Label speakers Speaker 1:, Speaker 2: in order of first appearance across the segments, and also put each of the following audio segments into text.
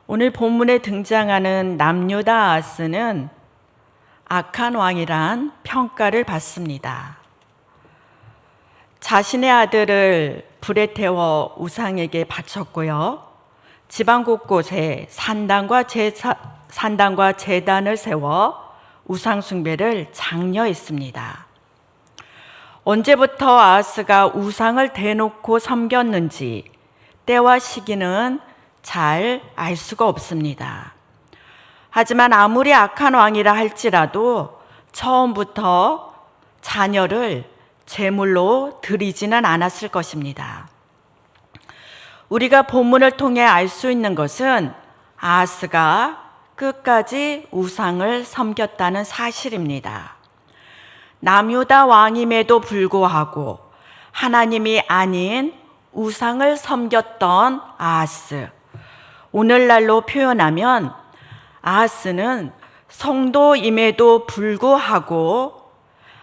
Speaker 1: 오늘 본문에 등장하는 남유다 아하스는 악한 왕이란 평가를 받습니다. 자신의 아들을 불에 태워 우상에게 바쳤고요. 지방 곳곳에 산당과 제단을 세워 우상 숭배를 장려했습니다. 언제부터 아하스가 우상을 대놓고 섬겼는지 때와 시기는 잘 알 수가 없습니다. 하지만 아무리 악한 왕이라 할지라도 처음부터 자녀를 제물로 드리지는 않았을 것입니다. 우리가 본문을 통해 알 수 있는 것은 아하스가 끝까지 우상을 섬겼다는 사실입니다. 남유다 왕임에도 불구하고 하나님이 아닌 우상을 섬겼던 아하스. 오늘날로 표현하면 아하스는 성도임에도 불구하고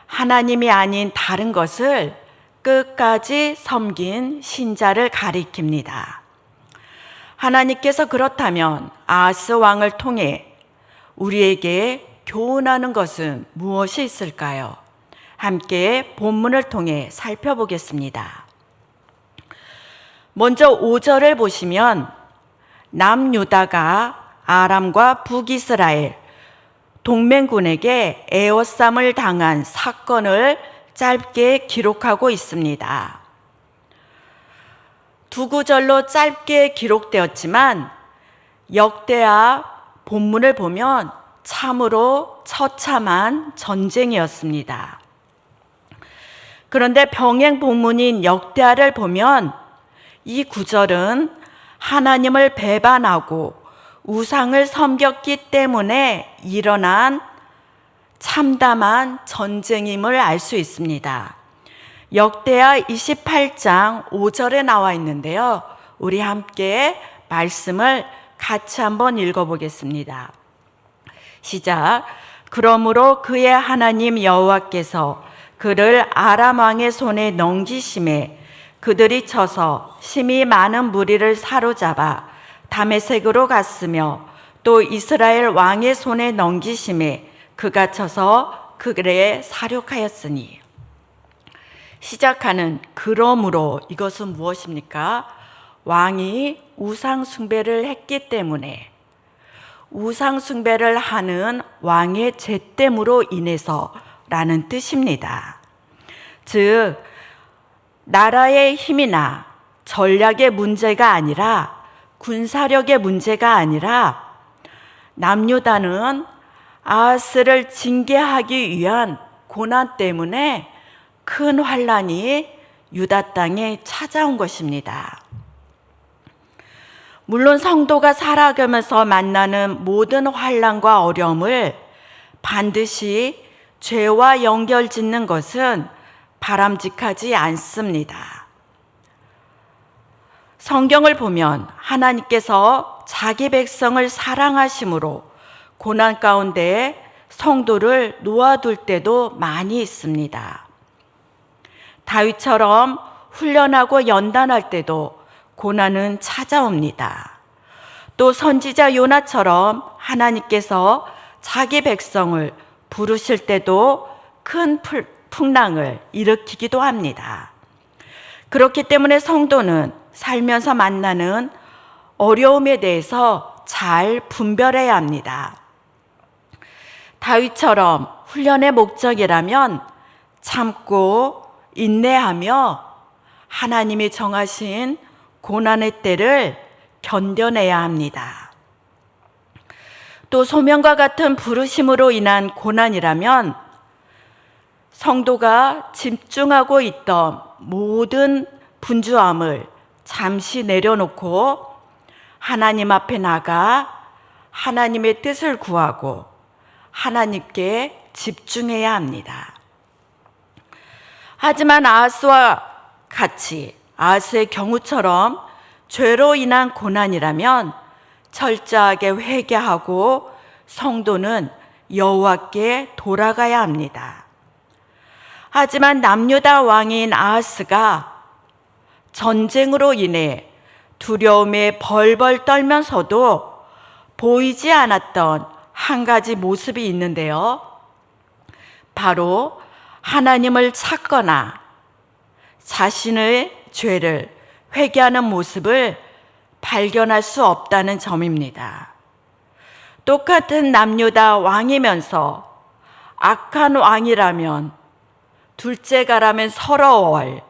Speaker 1: 하나님이 아닌 다른 것을 끝까지 섬긴 신자를 가리킵니다. 하나님께서 그렇다면 아하스 왕을 통해 우리에게 교훈하는 것은 무엇이 있을까요? 함께 본문을 통해 살펴보겠습니다. 먼저 5절을 보시면 남유다가 아람과 북이스라엘 동맹군에게 에워쌈을 당한 사건을 짧게 기록하고 있습니다. 두 구절로 짧게 기록되었지만 역대하 본문을 보면 참으로 처참한 전쟁이었습니다. 그런데 병행 본문인 역대하를 보면 이 구절은 하나님을 배반하고 우상을 섬겼기 때문에 일어난 참담한 전쟁임을 알 수 있습니다. 역대하 28장 5절에 나와 있는데요. 우리 함께 말씀을 같이 한번 읽어보겠습니다. 시작. 그러므로 그의 하나님 여호와께서 그를 아람 왕의 손에 넘기심에 그들이 쳐서 심히 많은 무리를 사로잡아 다메섹으로 갔으며 또 이스라엘 왕의 손에 넘기심에 그가 쳐서 그들에 사륙하였으니. 시작하는 그러므로 이것은 무엇입니까? 왕이 우상 숭배를 했기 때문에 우상 숭배를 하는 왕의 죄됨으로 인해서라는 뜻입니다. 즉 나라의 힘이나 전략의 문제가 아니라 군사력의 문제가 아니라 남유다는 아하스를 징계하기 위한 고난 때문에 큰 환란이 유다 땅에 찾아온 것입니다. 물론 성도가 살아가면서 만나는 모든 환란과 어려움을 반드시 죄와 연결짓는 것은 바람직하지 않습니다. 성경을 보면 하나님께서 자기 백성을 사랑하심으로 고난 가운데 성도를 놓아둘 때도 많이 있습니다. 다윗처럼 훈련하고 연단할 때도 고난은 찾아옵니다. 또 선지자 요나처럼 하나님께서 자기 백성을 부르실 때도 큰 풍랑을 일으키기도 합니다. 그렇기 때문에 성도는 살면서 만나는 어려움에 대해서 잘 분별해야 합니다. 다윗처럼 훈련의 목적이라면 참고 인내하며 하나님이 정하신 고난의 때를 견뎌내야 합니다. 또 소명과 같은 부르심으로 인한 고난이라면 성도가 집중하고 있던 모든 분주함을 잠시 내려놓고 하나님 앞에 나가 하나님의 뜻을 구하고 하나님께 집중해야 합니다. 하지만 아하스와 같이 아하스의 경우처럼 죄로 인한 고난이라면 철저하게 회개하고 성도는 여호와께 돌아가야 합니다. 하지만 남유다 왕인 아하스가 전쟁으로 인해 두려움에 벌벌 떨면서도 보이지 않았던 한 가지 모습이 있는데요. 바로 하나님을 찾거나 자신의 죄를 회개하는 모습을 발견할 수 없다는 점입니다. 똑같은 남유다 왕이면서 악한 왕이라면 둘째가라면 서러월,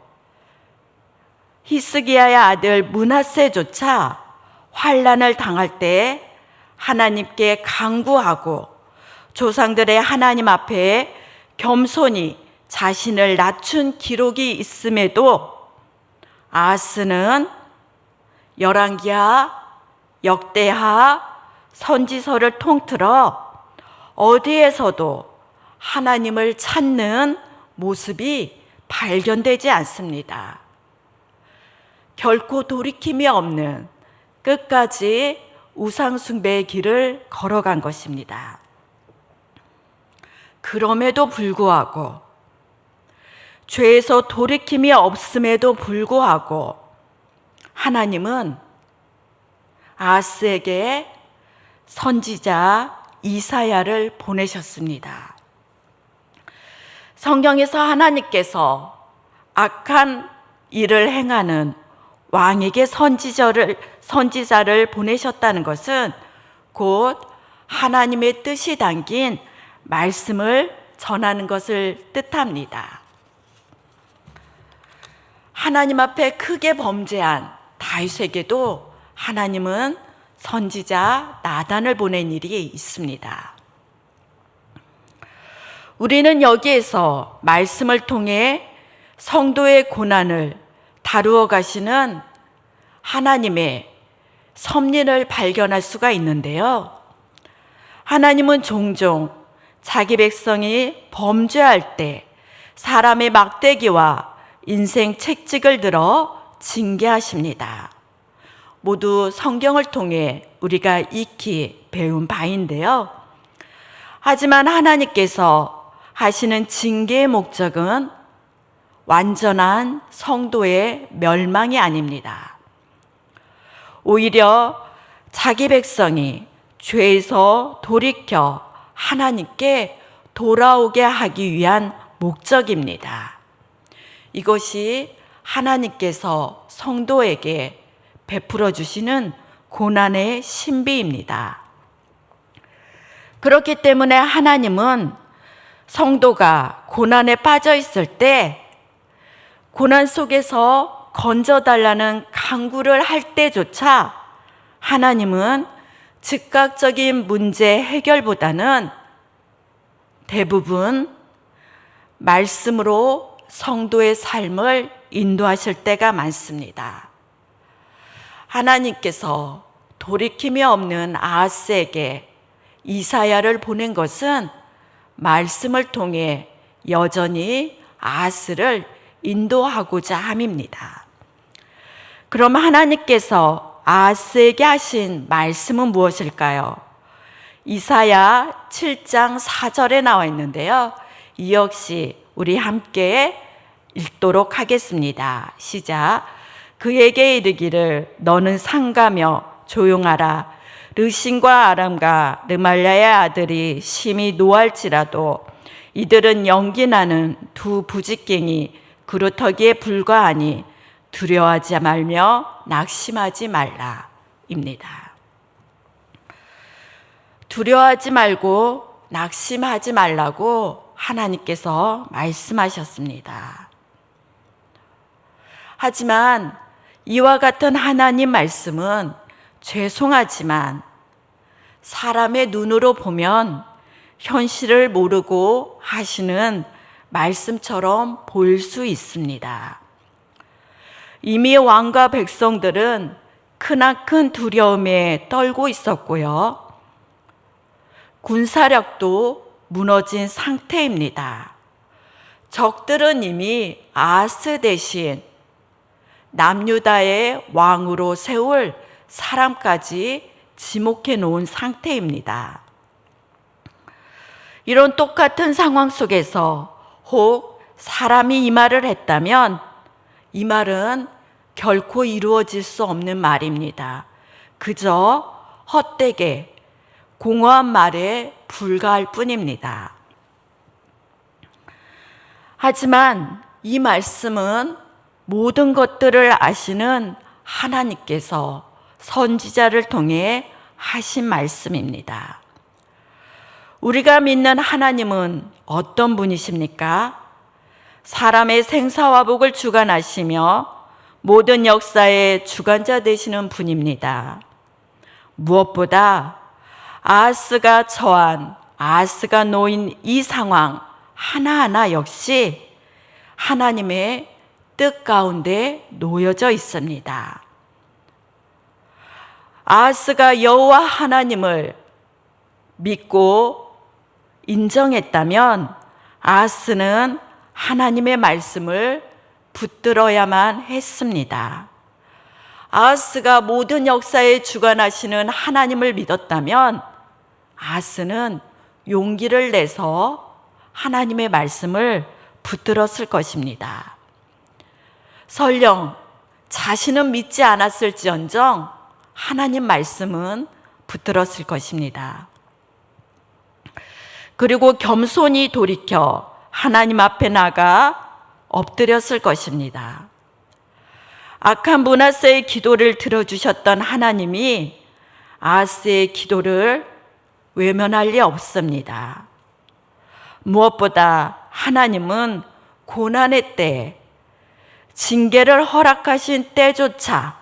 Speaker 1: 히스기야의 아들 므낫세조차 환난을 당할 때 하나님께 간구하고 조상들의 하나님 앞에 겸손히 자신을 낮춘 기록이 있음에도 아하스는 열왕기하, 역대하, 선지서를 통틀어 어디에서도 하나님을 찾는 모습이 발견되지 않습니다. 결코 돌이킴이 없는 끝까지 우상숭배의 길을 걸어간 것입니다. 그럼에도 불구하고 죄에서 돌이킴이 없음에도 불구하고 하나님은 아하스에게 선지자 이사야를 보내셨습니다. 성경에서 하나님께서 악한 일을 행하는 왕에게 선지자를 보내셨다는 것은 곧 하나님의 뜻이 담긴 말씀을 전하는 것을 뜻합니다. 하나님 앞에 크게 범죄한 다윗에게도 하나님은 선지자 나단을 보낸 일이 있습니다. 우리는 여기에서 말씀을 통해 성도의 고난을 다루어 가시는 하나님의 섭리를 발견할 수가 있는데요. 하나님은 종종 자기 백성이 범죄할 때 사람의 막대기와 인생 책찍을 들어 징계하십니다. 모두 성경을 통해 우리가 익히 배운 바인데요. 하지만 하나님께서 하시는 징계의 목적은 완전한 성도의 멸망이 아닙니다. 오히려 자기 백성이 죄에서 돌이켜 하나님께 돌아오게 하기 위한 목적입니다. 이것이 하나님께서 성도에게 베풀어 주시는 고난의 신비입니다. 그렇기 때문에 하나님은 성도가 고난에 빠져 있을 때 고난 속에서 건져달라는 간구를 할 때조차 하나님은 즉각적인 문제 해결보다는 대부분 말씀으로 성도의 삶을 인도하실 때가 많습니다. 하나님께서 돌이킴이 없는 아하스에게 이사야를 보낸 것은 말씀을 통해 여전히 아하스를 인도하고자 함입니다. 그럼 하나님께서 아하스에게 하신 말씀은 무엇일까요? 이사야 7장 4절에 나와 있는데요. 이 역시 우리 함께 읽도록 하겠습니다. 시작. 그에게 이르기를 너는 상가며 조용하라. 르신과 아람과 르말랴의 아들이 심히 노할지라도 이들은 연기나는 두 부직갱이 그루터기에 불과하니 두려워하지 말며 낙심하지 말라 입니다. 두려워하지 말고 낙심하지 말라고 하나님께서 말씀하셨습니다. 하지만 이와 같은 하나님 말씀은 죄송하지만 사람의 눈으로 보면 현실을 모르고 하시는 말씀처럼 보일 수 있습니다. 이미 왕과 백성들은 크나큰 두려움에 떨고 있었고요. 군사력도 무너진 상태입니다. 적들은 이미 아하스 대신 남유다의 왕으로 세울 사람까지 지목해 놓은 상태입니다. 이런 똑같은 상황 속에서 혹 사람이 이 말을 했다면 이 말은 결코 이루어질 수 없는 말입니다. 그저 헛되게 공허한 말에 불과할 뿐입니다. 하지만 이 말씀은 모든 것들을 아시는 하나님께서 선지자를 통해 하신 말씀입니다. 우리가 믿는 하나님은 어떤 분이십니까? 사람의 생사화복을 주관하시며 모든 역사의 주관자 되시는 분입니다. 무엇보다 아하스가 놓인 이 상황 하나하나 역시 하나님의 뜻 가운데 놓여져 있습니다. 아하스가 여호와 하나님을 믿고 인정했다면 아하스는 하나님의 말씀을 붙들어야만 했습니다. 아하스가 모든 역사에 주관하시는 하나님을 믿었다면 아하스는 용기를 내서 하나님의 말씀을 붙들었을 것입니다. 설령 자신은 믿지 않았을지언정 하나님 말씀은 붙들었을 것입니다. 그리고 겸손히 돌이켜 하나님 앞에 나가 엎드렸을 것입니다. 악한 므낫세의 기도를 들어주셨던 하나님이 아하스의 기도를 외면할 리 없습니다. 무엇보다 하나님은 고난의 때, 징계를 허락하신 때조차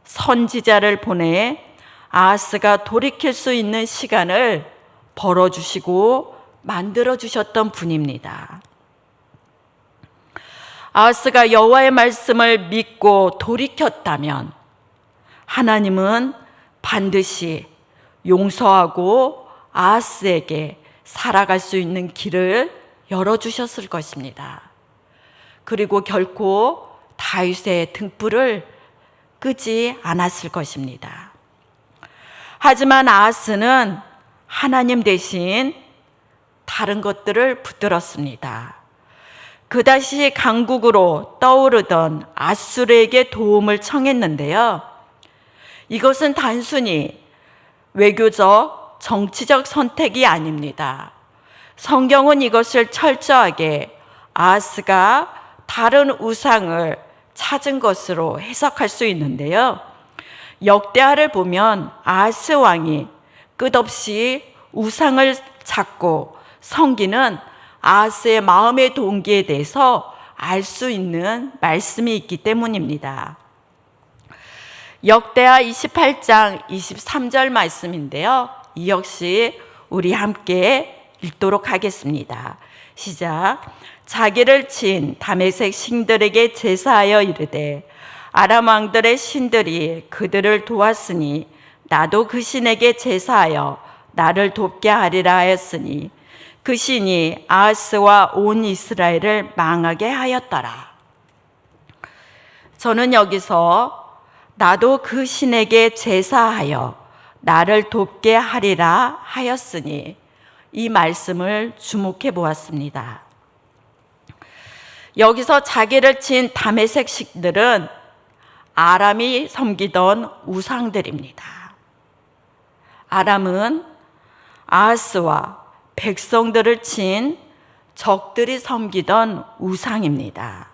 Speaker 1: 선지자를 보내 아하스가 돌이킬 수 있는 시간을 벌어주시고 만들어주셨던 분입니다. 아하스가 여호와의 말씀을 믿고 돌이켰다면 하나님은 반드시 용서하고 아하스에게 살아갈 수 있는 길을 열어주셨을 것입니다. 그리고 결코 다윗의 등불을 끄지 않았을 것입니다. 하지만 아하스는 하나님 대신 다른 것들을 붙들었습니다. 그다시 강국으로 떠오르던 아수르에게 도움을 청했는데요. 이것은 단순히 외교적, 정치적 선택이 아닙니다. 성경은 이것을 철저하게 아하스가 다른 우상을 찾은 것으로 해석할 수 있는데요. 역대하를 보면 아하스 왕이 끝없이 우상을 찾고 섬기는 아하스의 마음의 동기에 대해서 알 수 있는 말씀이 있기 때문입니다. 역대하 28장 23절 말씀인데요. 이 역시 우리 함께 읽도록 하겠습니다. 시작. 자기를 친 다메섹 신들에게 제사하여 이르되 아람 왕들의 신들이 그들을 도왔으니 나도 그 신에게 제사하여 나를 돕게 하리라 하였으니 그 신이 아하스와 온 이스라엘을 망하게 하였더라. 저는 여기서 나도 그 신에게 제사하여 나를 돕게 하리라 하였으니 이 말씀을 주목해 보았습니다. 여기서 자기를 친 다메섹 신들은 아람이 섬기던 우상들입니다. 아람은 아하스와 백성들을 친 적들이 섬기던 우상입니다.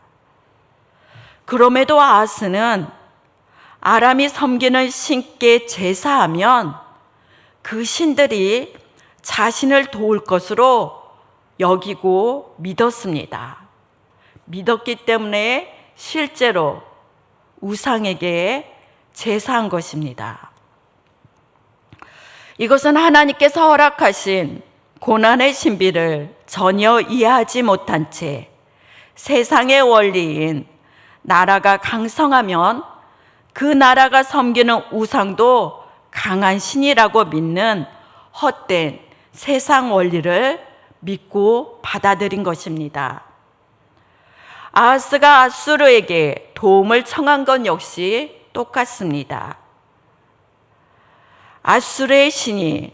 Speaker 1: 그럼에도 아하스는 아람이 섬기는 신께 제사하면 그 신들이 자신을 도울 것으로 여기고 믿었습니다. 믿었기 때문에 실제로 우상에게 제사한 것입니다. 이것은 하나님께서 허락하신 고난의 신비를 전혀 이해하지 못한 채 세상의 원리인 나라가 강성하면 그 나라가 섬기는 우상도 강한 신이라고 믿는 헛된 세상 원리를 믿고 받아들인 것입니다. 아하스가 아수르에게 도움을 청한 건 역시 똑같습니다. 아수르의 신이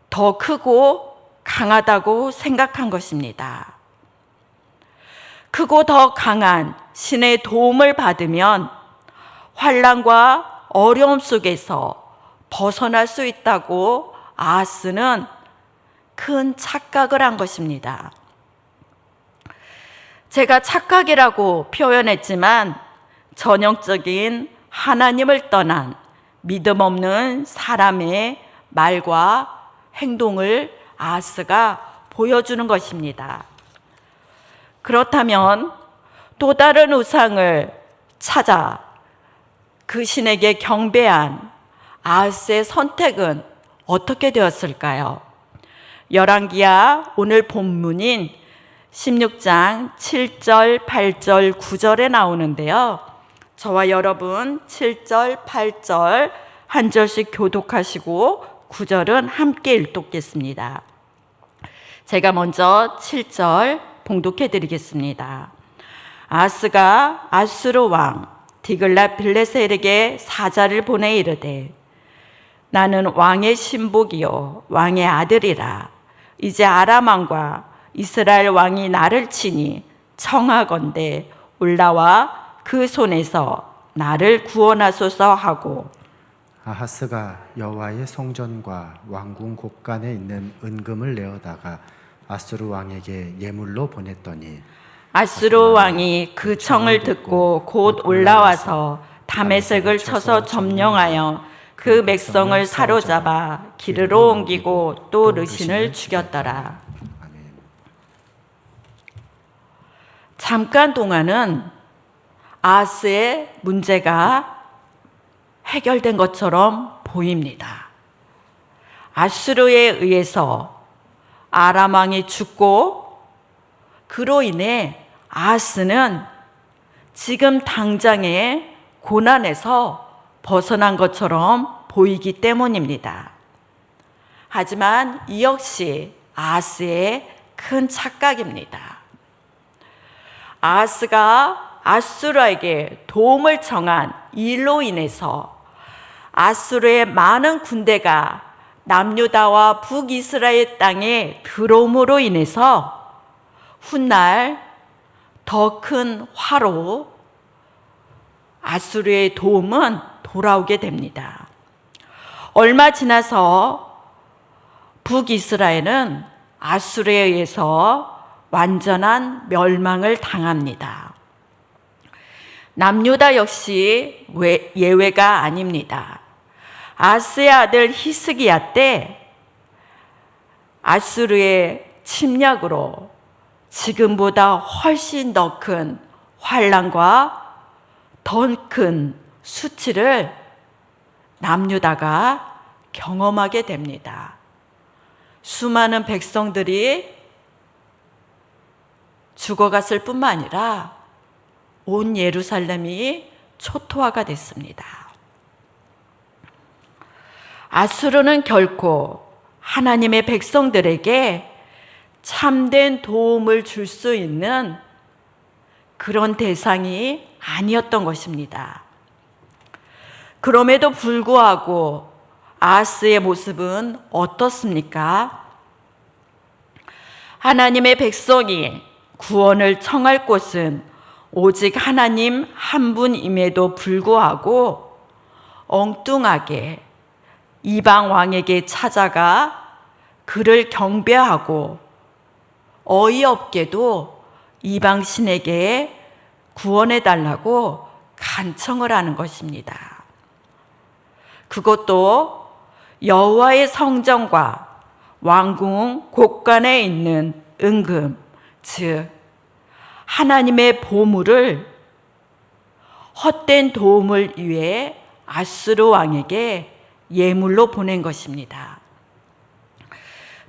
Speaker 1: 더 크고 강하다고 생각한 것입니다. 크고 더 강한 신의 도움을 받으면 환난과 어려움 속에서 벗어날 수 있다고 아하스는 큰 착각을 한 것입니다. 제가 착각이라고 표현했지만 전형적인 하나님을 떠난 믿음 없는 사람의 말과 행동을 아하스가 보여주는 것입니다. 그렇다면 또 다른 우상을 찾아 그 신에게 경배한 아하스의 선택은 어떻게 되었을까요? 열왕기야 오늘 본문인 16장 7절, 8절, 9절에 나오는데요. 저와 여러분 7절, 8절 한 절씩 교독하시고 9절은 함께 읽도겠습니다. 제가 먼저 7절 봉독해 드리겠습니다. 아하스가 아수르 왕 디글랏 빌레셀에게 사자를 보내 이르되 나는 왕의 신복이요 왕의 아들이라. 이제 아람 왕과 이스라엘 왕이 나를 치니 청하건대 올라와 그 손에서 나를 구원하소서 하고,
Speaker 2: 아하스가 여호와의 성전과 왕궁 곳간에 있는 은금을 내어다가 아수르 왕에게 예물로 보냈더니
Speaker 1: 아수르 왕이 그 청을 듣고 곧 올라와서 다메섹을 쳐서 점령하여 그 백성을 사로잡아 기르로 옮기고 또 르신을 죽였더라.
Speaker 2: 아멘.
Speaker 1: 잠깐 동안은 아하스의 문제가 해결된 것처럼 보입니다. 아수르에 의해서 아람 왕이 죽고 그로 인해 아하스는 지금 당장의 고난에서 벗어난 것처럼 보이기 때문입니다. 하지만 이 역시 아하스의 큰 착각입니다. 아하스가 아수르에게 도움을 청한 일로 인해서 아수르의 많은 군대가 남유다와 북이스라엘 땅에 들어옴으로 인해서 훗날 더 큰 화로 아수르의 도움은 돌아오게 됩니다. 얼마 지나서 북이스라엘은 아수르에 의해서 완전한 멸망을 당합니다. 남유다 역시 예외가 아닙니다. 아스의 아들 히스기야 때 아수르의 침략으로 지금보다 훨씬 더 큰 환난과 더 큰 수치를 남유다가 경험하게 됩니다. 수많은 백성들이 죽어갔을 뿐만 아니라 온 예루살렘이 초토화가 됐습니다. 아수르는 결코 하나님의 백성들에게 참된 도움을 줄 수 있는 그런 대상이 아니었던 것입니다. 그럼에도 불구하고 아하스의 모습은 어떻습니까? 하나님의 백성이 구원을 청할 곳은 오직 하나님 한 분임에도 불구하고 엉뚱하게 이방 왕에게 찾아가 그를 경배하고 어이없게도 이방 신에게 구원해달라고 간청을 하는 것입니다. 그것도 여호와의 성전과 왕궁 곳간에 있는 은금, 즉 하나님의 보물을 헛된 도움을 위해 아수르 왕에게 예물로 보낸 것입니다.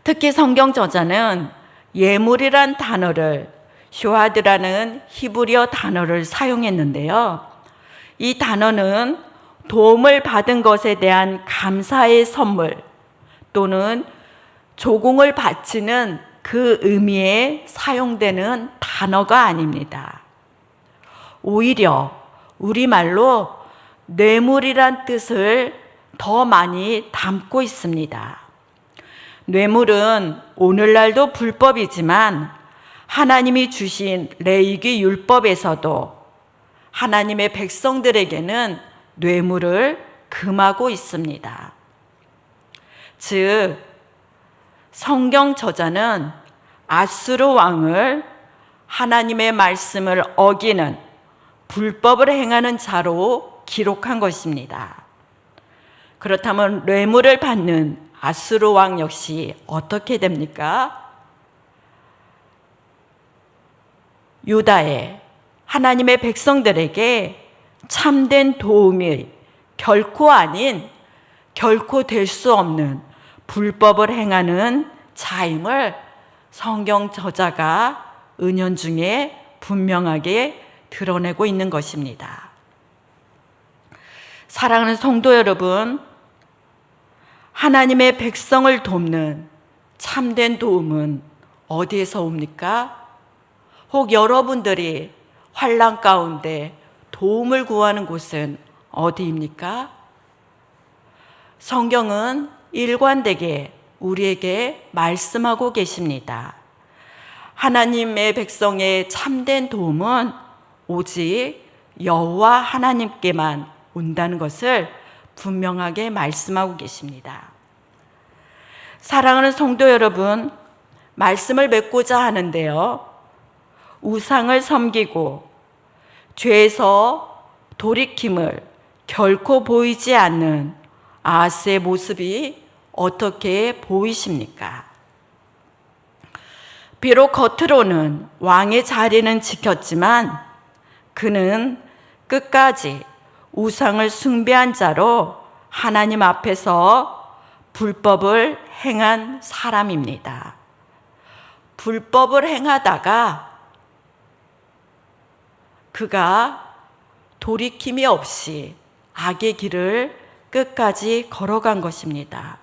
Speaker 1: 특히 성경 저자는 예물이란 단어를 쇼하드라는 히브리어 단어를 사용했는데요. 이 단어는 도움을 받은 것에 대한 감사의 선물 또는 조공을 바치는 그 의미에 사용되는 단어가 아닙니다. 오히려 우리말로 뇌물이란 뜻을 더 많이 담고 있습니다. 뇌물은 오늘날도 불법이지만 하나님이 주신 레위기 율법에서도 하나님의 백성들에게는 뇌물을 금하고 있습니다. 즉 성경 저자는 아수르 왕을 하나님의 말씀을 어기는 불법을 행하는 자로 기록한 것입니다. 그렇다면 뇌물을 받는 아수르 왕 역시 어떻게 됩니까? 유다의 하나님의 백성들에게 참된 도움이 결코 아닌, 결코 될 수 없는 불법을 행하는 자임을 성경 저자가 은연중에 분명하게 드러내고 있는 것입니다. 사랑하는 성도 여러분, 하나님의 백성을 돕는 참된 도움은 어디에서 옵니까? 혹 여러분들이 환난 가운데 도움을 구하는 곳은 어디입니까? 성경은 일관되게 우리에게 말씀하고 계십니다. 하나님의 백성의 참된 도움은 오직 여호와 하나님께만 온다는 것을 분명하게 말씀하고 계십니다. 사랑하는 성도 여러분, 말씀을 맺고자 하는데요, 우상을 섬기고 죄에서 돌이킴을 결코 보이지 않는 아하스의 모습이 어떻게 보이십니까? 비록 겉으로는 왕의 자리는 지켰지만 그는 끝까지 우상을 숭배한 자로 하나님 앞에서 불법을 행한 사람입니다. 불법을 행하다가 그가 돌이킴이 없이 악의 길을 끝까지 걸어간 것입니다.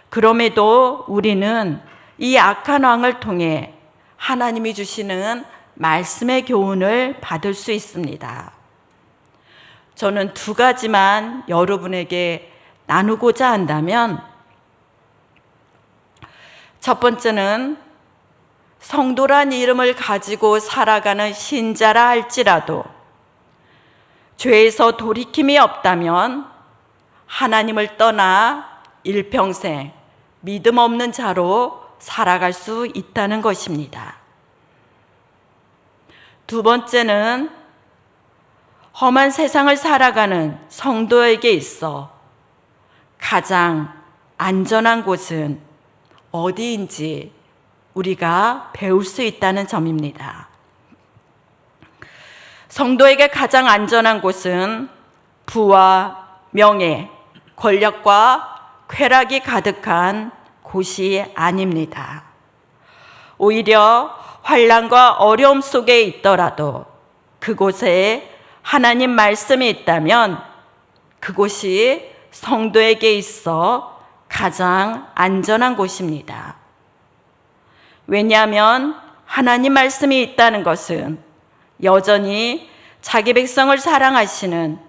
Speaker 1: 그럼에도 우리는 이 악한 왕을 통해 하나님이 주시는 말씀의 교훈을 받을 수 있습니다. 저는 두 가지만 여러분에게 나누고자 한다면, 첫 번째는 성도란 이름을 가지고 살아가는 신자라 할지라도 죄에서 돌이킴이 없다면 하나님을 떠나 일평생 믿음 없는 자로 살아갈 수 있다는 것입니다. 두 번째는 험한 세상을 살아가는 성도에게 있어 가장 안전한 곳은 어디인지 우리가 배울 수 있다는 점입니다. 성도에게 가장 안전한 곳은 부와 명예, 권력과 쾌락이 가득한 곳이 아닙니다. 오히려 환난과 어려움 속에 있더라도 그곳에 하나님 말씀이 있다면 그곳이 성도에게 있어 가장 안전한 곳입니다. 왜냐하면 하나님 말씀이 있다는 것은 여전히 자기 백성을 사랑하시는,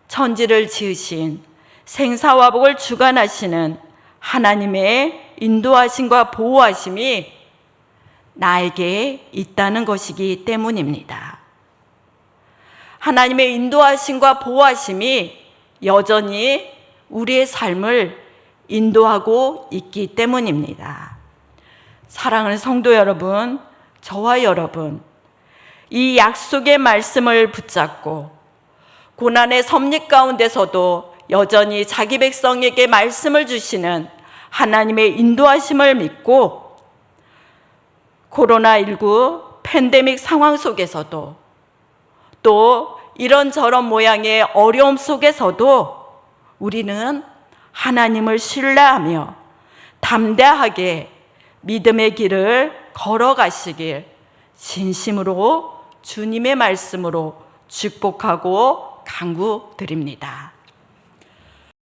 Speaker 1: 천지를 지으신, 생사화복을 주관하시는 하나님의 인도하심과 보호하심이 나에게 있다는 것이기 때문입니다. 하나님의 인도하심과 보호하심이 여전히 우리의 삶을 인도하고 있기 때문입니다. 사랑하는 성도 여러분, 저와 여러분, 이 약속의 말씀을 붙잡고 고난의 섭리 가운데서도 여전히 자기 백성에게 말씀을 주시는 하나님의 인도하심을 믿고 코로나19 팬데믹 상황 속에서도 또 이런저런 모양의 어려움 속에서도 우리는 하나님을 신뢰하며 담대하게 믿음의 길을 걸어가시길 진심으로 주님의 말씀으로 축복하고 간구드립니다.